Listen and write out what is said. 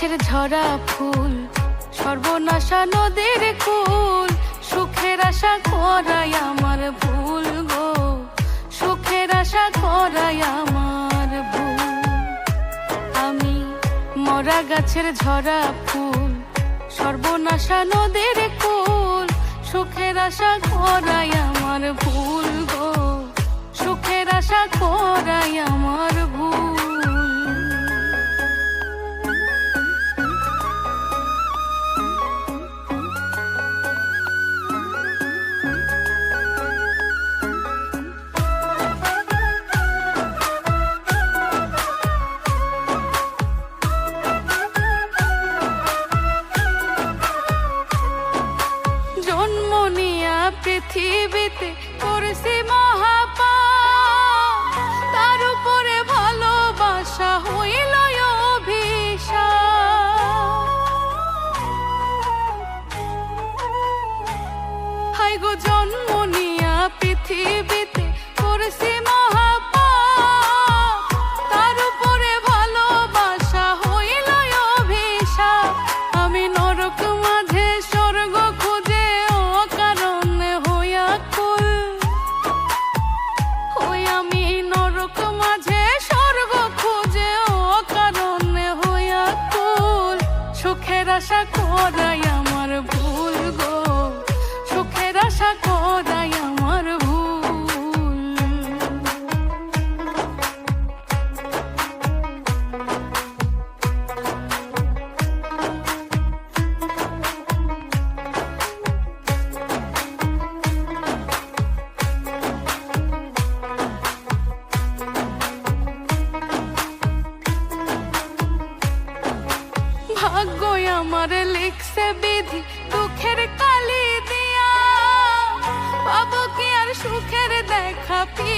গাছের ঝরা ফুল, সর্বনাশা নদীর কুল, সুখের আশা করাই আমার ভুল গো, সুখের আশা করাই আমার ভুল। আমি মরা গাছের ঝরা ফুল, সর্বনাশা নদীর কুল, সুখের আশা করাই আমার ভুল গো, সুখের আশা করাই আমার ভুল। জন্ম নিয়া পৃথিবীতে করেছি মহাপাপ, তার উপরে ভালোবাসা হইল অভিশাপ। হাই গো জন্ম নিয়া পৃথিবীতে করেছি মহাপাপ, তার উপরে ভালোবাসা হইল অভিশাপ। আমি নরক মাঝে স্বর্গ খুঁজে অকারণে হইয়া কুল, ওই আমি নরক মাঝে স্বর্গ খুঁজে অকারণে হইয়া কুল। সুখের আশা করাই আমার ভুল গো, সুখের আশা করাই আমার ভুল। ভাগ্যই আমার লিখছে বিধি দুঃখের কালি দিয়া, পাবো কি আর সুখের দেখা পি